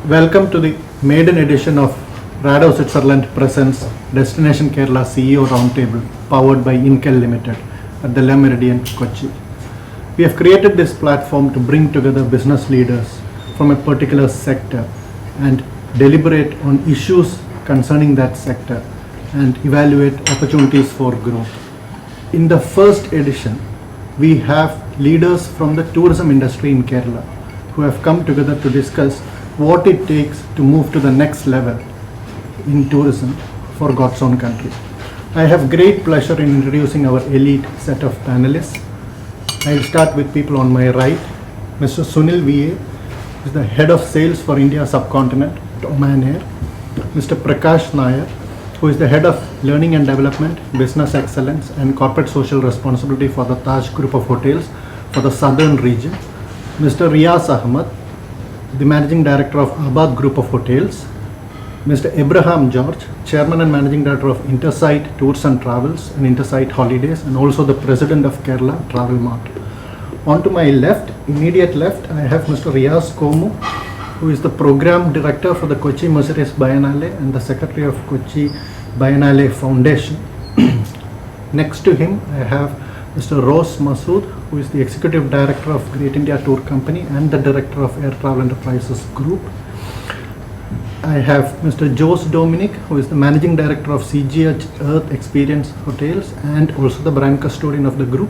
Welcome to the maiden edition of RADO Switzerland presents Destination Kerala CEO Roundtable powered by INKEL Limited at the Meridien Kochi. We have created this platform to bring together business leaders from a particular sector and deliberate on issues concerning that sector and evaluate opportunities for growth. In the first edition, we have leaders from the tourism industry in Kerala who have come together to discuss what it takes to move to the next level in tourism for God's own country. I have great pleasure in introducing our elite set of panelists. I'll start with people on my right. Mr. Sunil VA is the head of sales for India subcontinent at Oman Air. Mr. Prakash Nair, who is the head of learning and development, business excellence and corporate social responsibility for the Taj Group of Hotels for the southern region. Mr. Riaz Ahmad, the Managing Director of Abad Group of Hotels, Mr. Abraham George, Chairman and Managing Director of Intersight Tours and Travels and Intersight Holidays, and also the President of Kerala Travel Mart. On to my left, immediate left, I have Mr. Riaz Komu, who is the Program Director for the Kochi Mercedes Biennale and the Secretary of Kochi Biennale Foundation. Next to him, I have Mr. Rose Masood, who is the Executive Director of Great India Tour Company and the Director of Air Travel Enterprises Group. I have Mr. Dominic, who is the Managing Director of CGH Earth Experience Hotels and also the brand custodian of the group.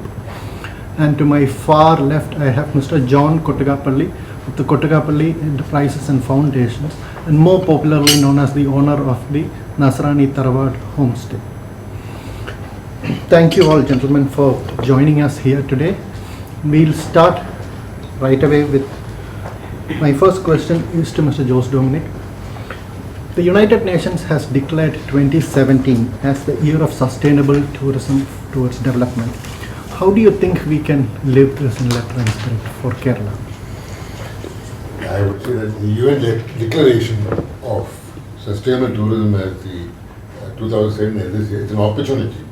And to my far left, I have Mr. John Kottagapalli of the Kottagapalli Enterprises and Foundations, and more popularly known as the owner of the Nasrani Tarawad Homestay. Thank you all, gentlemen, for joining us here today. We'll start right away with my first question is to Mr. Dominic. The United Nations has declared 2017 as the year of sustainable tourism towards development. How do you think we can live this in letter and spirit for Kerala? I would say that the UN declaration of sustainable tourism as the 2007 is an opportunity.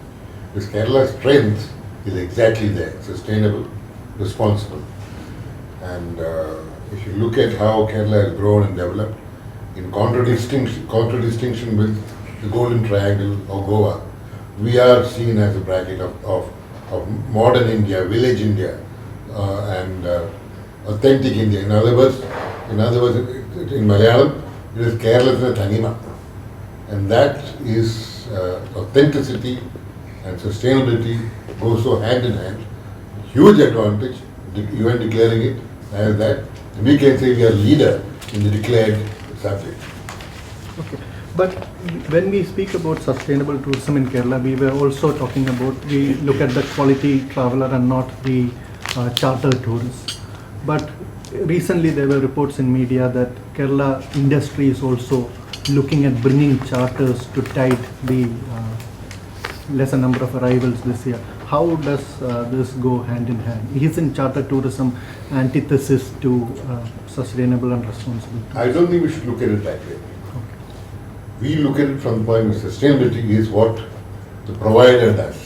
Because Kerala's strength is exactly there, sustainable, responsible. And if you look at how Kerala has grown and developed, in contradistinction with the Golden Triangle or Goa, we are seen as a bracket of modern India, village India, and authentic India. In other words, in Malayalam, it is Kerala's thanima. And that is authenticity and sustainability goes so hand in hand. Huge advantage, the UN declaring it as that. We can say we are leader in the declared subject. Okay, but when we speak about sustainable tourism in Kerala, we were also talking about, we look at the quality traveler and not the charter tourist. But recently there were reports in media that Kerala industry is also looking at bringing charters to tide the lesser number of arrivals this year. How does this go hand in hand? Isn't charter tourism antithesis to sustainable and responsible tourism? I don't think we should look at it that way. Okay. We look at it from the point of sustainability is what the provider does.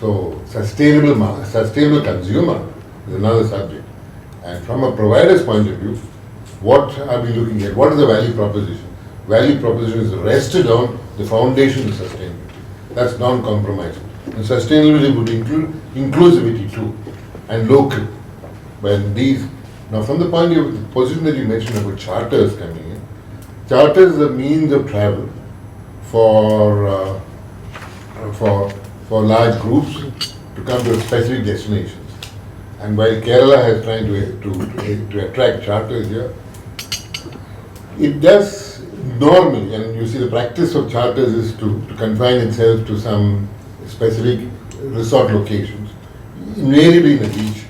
So sustainable consumer is another subject. And from a provider's point of view, what are we looking at? What is the value proposition? Value proposition is rested on the foundation of sustainability. That's non-compromising. And sustainability would include inclusivity too, and local. Now from the point of the position that you mentioned about charters coming in, charters is a means of travel for large groups to come to specific destinations. And while Kerala has trying to attract charters here, it does normally, and you see the practice of charters is to confine itself to some specific resort locations, invariably in the beach.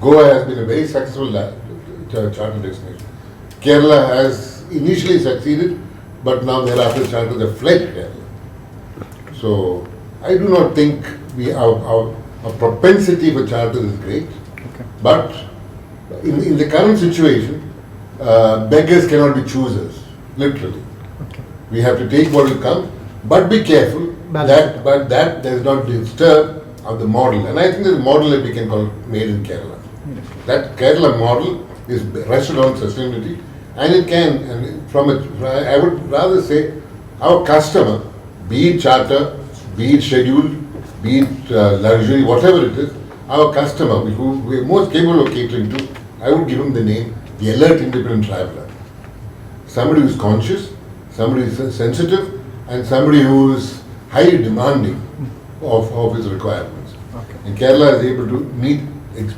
Goa has been a very successful charter destination. Kerala has initially succeeded, but now thereafter charters have fled Kerala. So I do not think our propensity for charters is great, Okay. but in the current situation, beggars cannot be choosers, literally. Okay. We have to take what will come, but be careful that does not disturb the model. And I think there's a model that we can call made in Kerala. That Kerala model is rested on sustainability And it can, and I would rather say, our customer, be it charter, be it scheduled, be it luxury, whatever it is, our customer, who we are most capable of catering to, I would give him the name, the alert independent traveler. Somebody who is conscious, somebody who is sensitive, and somebody who is highly demanding of his requirements. Okay. And Kerala is able to meet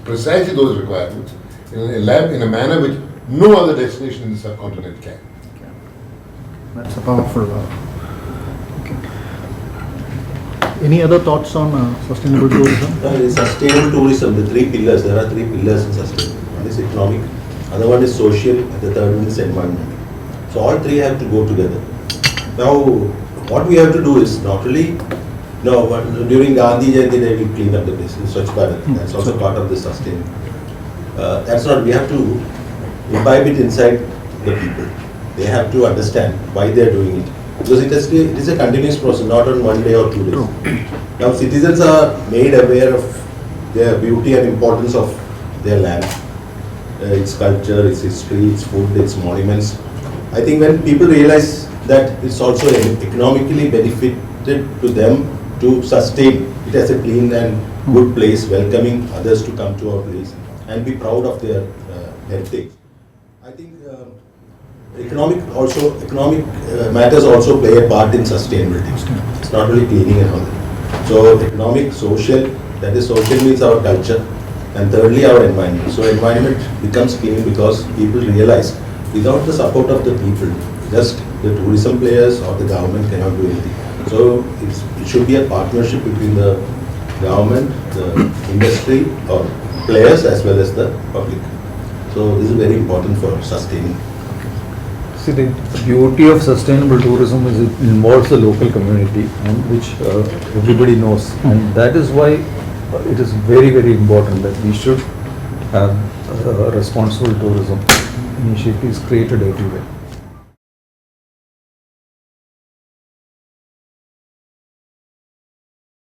precisely those requirements in a manner which no other destination in the subcontinent can. Okay. That's a powerful. Okay. Any other thoughts on sustainable tourism? Sustainable tourism, the three pillars, there are three pillars in sustainable. One is economic, other one is social, and the third one is environment. So all three have to go together. Now, what we have to do is not only, during Gandhi Jayanti Day we clean up the place, Swachh Bharat, that's also part of the sustainable. That's not, we have to imbibe it inside the people. They have to understand why they are doing it. Because it is a continuous process, not on 1 day or 2 days. True. Now citizens are made aware of their beauty and importance of their land, its culture, its history, its food, its monuments. I think when people realize that it's also economically benefited to them to sustain it as a clean and good place, welcoming others to come to our place and be proud of their heritage. I think economic matters also play a part in sustainability. It's not only cleaning and all that. So economic, social, that is social means our culture, and thirdly our environment. So environment becomes clean because people realize without the support of the people, just the tourism players or the government cannot do anything. So it should be a partnership between the government, the industry or players as well as the public. So this is very important for sustaining. See, the beauty of sustainable tourism is it involves the local community, and which everybody knows, and that is why it is very, very important that we should have responsible tourism initiatives created everywhere.